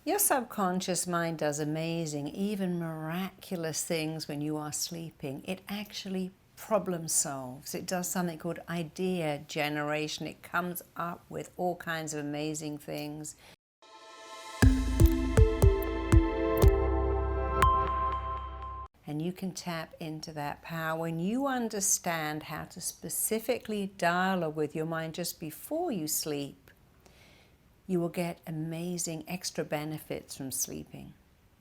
Your subconscious mind does amazing, even miraculous things when you are sleeping. It actually problem solves. It does something called idea generation. It comes up with all kinds of amazing things. And you can tap into that power when you understand how to specifically dialogue with your mind just before you sleep. You will get amazing extra benefits from sleeping.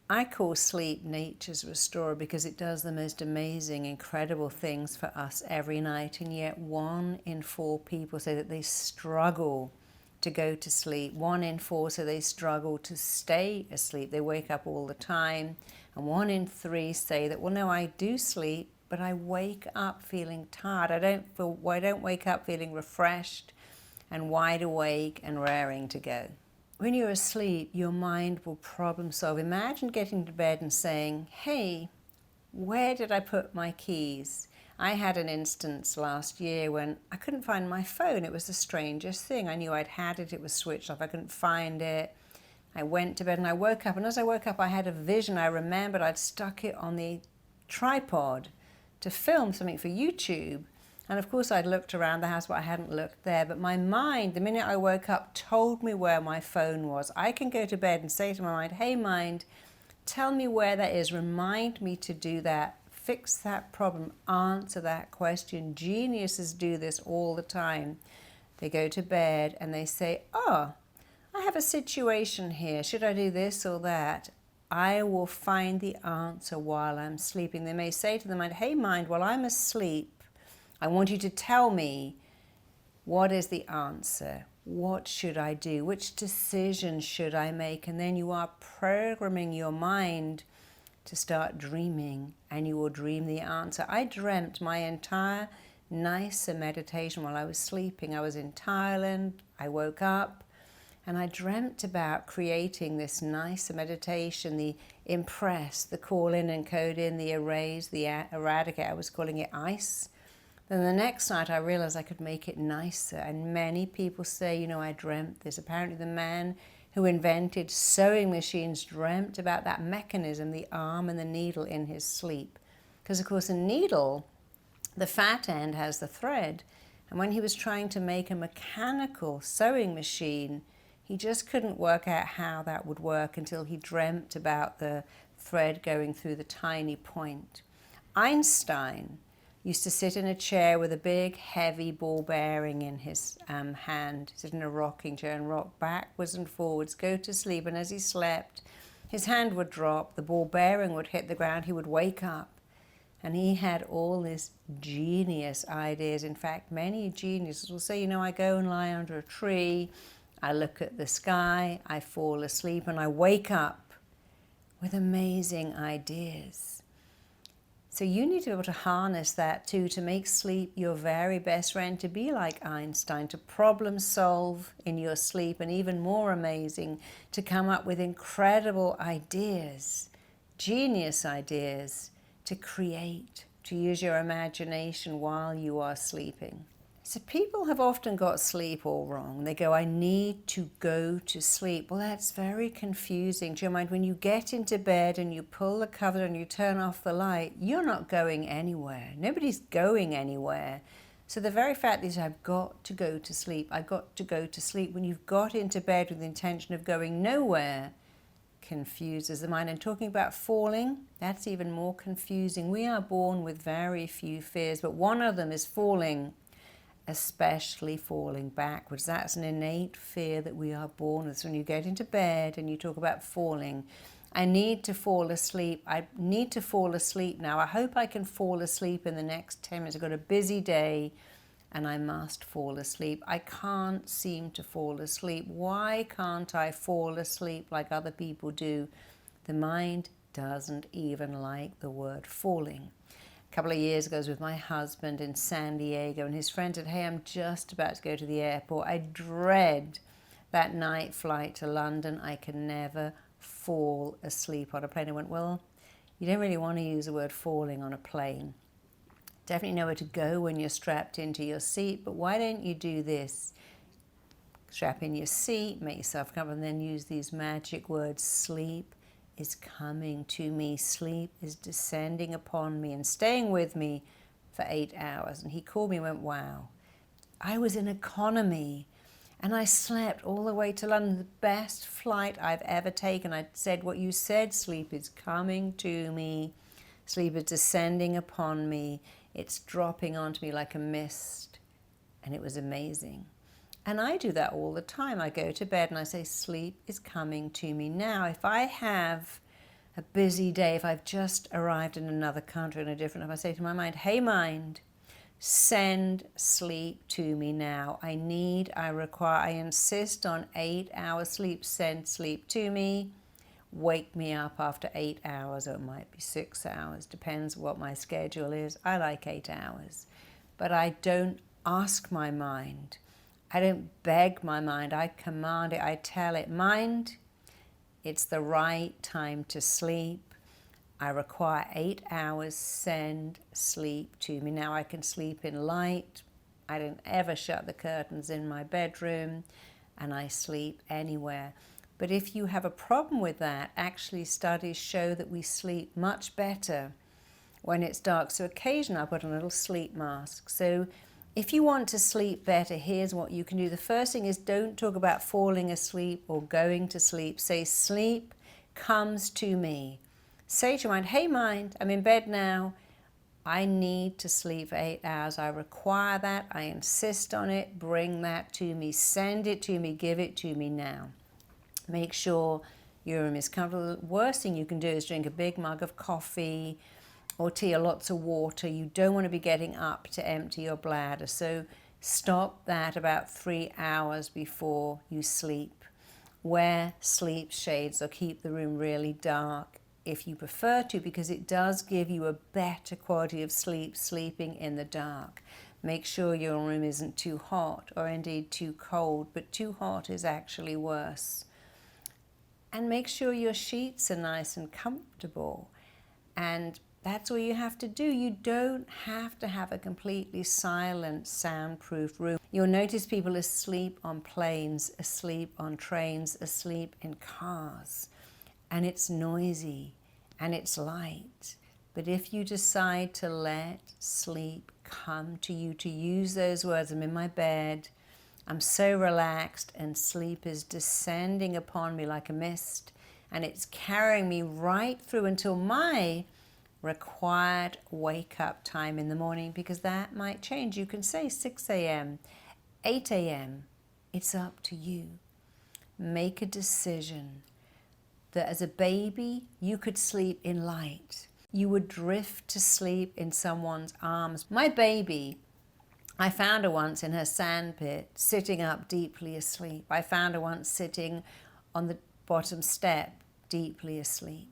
I call sleep nature's restorer because it does the most amazing, incredible things for us every night, and yet 1 in 4 people say that they struggle to go to sleep. 1 in 4 say they struggle to stay asleep. They wake up all the time. And 1 in 3 say that, well, no, I do sleep, but I wake up feeling tired. I don't wake up feeling refreshed and wide awake and raring to go. When you're asleep, your mind will problem solve. Imagine getting to bed and saying, hey, where did I put my keys? I had an instance last year when I couldn't find my phone. It was the strangest thing. I knew I'd had it. It was switched off. I couldn't find it. I went to bed and I woke up. And as I woke up, I had a vision. I remembered I'd stuck it on the tripod to film something for YouTube. And of course I'd looked around the house, but I hadn't looked there. But my mind, the minute I woke up, told me where my phone was. I can go to bed and say to my mind, hey mind, tell me where that is. Remind me to do that. Fix that problem. Answer that question. Geniuses do this all the time. They go to bed and they say, oh, I have a situation here. Should I do this or that? I will find the answer while I'm sleeping. They may say to the mind, hey mind, while I'm asleep, I want you to tell me, what is the answer? What should I do? Which decision should I make? And then you are programming your mind to start dreaming, and you will dream the answer. I dreamt my entire NICE meditation while I was sleeping. I was in Thailand. I woke up and I dreamt about creating this NICE meditation, the impress, the call in and code in, the erase, the eradicate. I was calling it ICE. Then the next night I realized I could make it nicer, and many people say, you know, I dreamt this. Apparently the man who invented sewing machines dreamt about that mechanism, the arm and the needle, in his sleep. Because of course a needle, the fat end has the thread, and when he was trying to make a mechanical sewing machine, he just couldn't work out how that would work until he dreamt about the thread going through the tiny point. Einstein used to sit in a chair with a big, heavy ball bearing in his hand, sit in a rocking chair and rock backwards and forwards, go to sleep, and as he slept, his hand would drop, the ball bearing would hit the ground, he would wake up, and he had all these genius ideas. In fact, many geniuses will say, you know, I go and lie under a tree, I look at the sky, I fall asleep, and I wake up with amazing ideas. So you need to be able to harness that too, to make sleep your very best friend, to be like Einstein, to problem solve in your sleep, and even more amazing, to come up with incredible ideas, genius ideas, to create, to use your imagination while you are sleeping. So people have often got sleep all wrong. They go, I need to go to sleep. Well, that's very confusing to your mind. When you get into bed and you pull the cover and you turn off the light, you're not going anywhere. Nobody's going anywhere. So the very fact is, I've got to go to sleep. I've got to go to sleep. When you've got into bed with the intention of going nowhere, confuses the mind. And talking about falling, that's even more confusing. We are born with very few fears, but one of them is falling, especially falling backwards. That's an innate fear that we are born with. So when you get into bed and you talk about falling, I need to fall asleep. I need to fall asleep now. I hope I can fall asleep in the next 10 minutes. I've got a busy day and I must fall asleep. I can't seem to fall asleep. Why can't I fall asleep like other people do? The mind doesn't even like the word falling. A couple of years ago, I was with my husband in San Diego, and his friend said, hey, I'm just about to go to the airport. I dread that night flight to London. I can never fall asleep on a plane. I went, well, you don't really want to use the word falling on a plane. Definitely know where to go when you're strapped into your seat, but why don't you do this? Strap in your seat, make yourself comfortable, and then use these magic words. Sleep is coming to me. Sleep is descending upon me and staying with me for 8 hours. And he called me and went, wow. I was in economy and I slept all the way to London, the best flight I've ever taken. I said what you said, sleep is coming to me. Sleep is descending upon me. It's dropping onto me like a mist. And it was amazing. And I do that all the time. I go to bed and I say, sleep is coming to me now. If I have a busy day, if I've just arrived in another country, in a different, if I say to my mind, hey mind, send sleep to me now. I require, I insist on 8 hours sleep. Send sleep to me. Wake me up after 8 hours, or it might be 6 hours, depends what my schedule is. I like 8 hours. But I don't ask my mind. I don't beg my mind. I command it. I tell it, mind, it's the right time to sleep. I require 8 hours, send sleep to me. Now I can sleep in light. I don't ever shut the curtains in my bedroom, and I sleep anywhere. But if you have a problem with that, actually studies show that we sleep much better when it's dark. So occasionally I put on a little sleep mask. So if you want to sleep better, here's what you can do. The first thing is, don't talk about falling asleep or going to sleep. Say, sleep comes to me. Say to your mind, hey mind, I'm in bed now. I need to sleep for 8 hours. I require that. I insist on it. Bring that to me. Send it to me. Give it to me now. Make sure your room is comfortable. The worst thing you can do is drink a big mug of coffee or tea or lots of water. You don't want to be getting up to empty your bladder. So stop that about 3 hours before you sleep. Wear sleep shades or keep the room really dark if you prefer to, because it does give you a better quality of sleep, sleeping in the dark. Make sure your room isn't too hot or indeed too cold, but too hot is actually worse. And make sure your sheets are nice and comfortable. And that's all you have to do. You don't have to have a completely silent, soundproof room. You'll notice people asleep on planes, asleep on trains, asleep in cars. And it's noisy and it's light. But if you decide to let sleep come to you, to use those words, I'm in my bed, I'm so relaxed, and sleep is descending upon me like a mist, and it's carrying me right through until my required wake-up time in the morning, because that might change. You can say 6 a.m., 8 a.m. It's up to you. Make a decision that as a baby, you could sleep in light. You would drift to sleep in someone's arms. My baby, I found her once in her sandpit, sitting up deeply asleep. I found her once sitting on the bottom step, deeply asleep.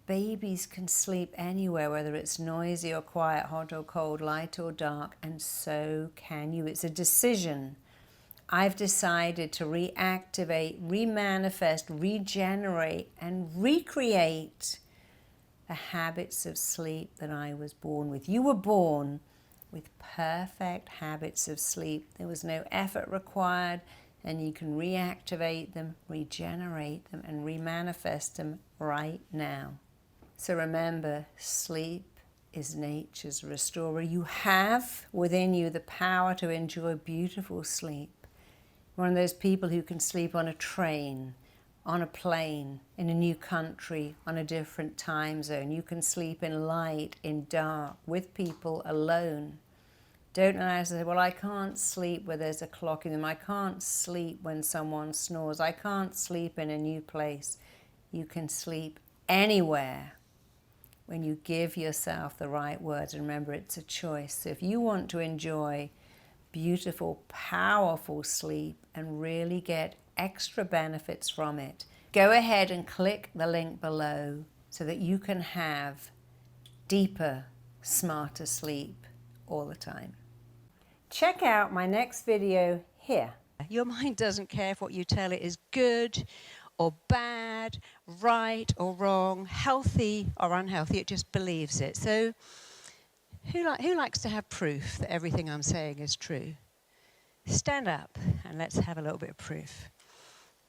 Babies can sleep anywhere, whether it's noisy or quiet, hot or cold, light or dark, and so can you. It's a decision. I've decided to reactivate, remanifest, regenerate, and recreate the habits of sleep that I was born with. You were born with perfect habits of sleep. There was no effort required, and you can reactivate them, regenerate them, and remanifest them right now. So remember, sleep is nature's restorer. You have within you the power to enjoy beautiful sleep. One of those people who can sleep on a train, on a plane, in a new country, on a different time zone. You can sleep in light, in dark, with people, alone. Don't allow yourself to say, well, I can't sleep where there's a clock in them. I can't sleep when someone snores. I can't sleep in a new place. You can sleep anywhere when you give yourself the right words. And remember, it's a choice. So if you want to enjoy beautiful, powerful sleep and really get extra benefits from it, go ahead and click the link below so that you can have deeper, smarter sleep all the time. Check out my next video here. Your mind doesn't care if what you tell it is good or bad, right or wrong, healthy or unhealthy. It just believes it. So who likes to have proof that everything I'm saying is true? Stand up and let's have a little bit of proof.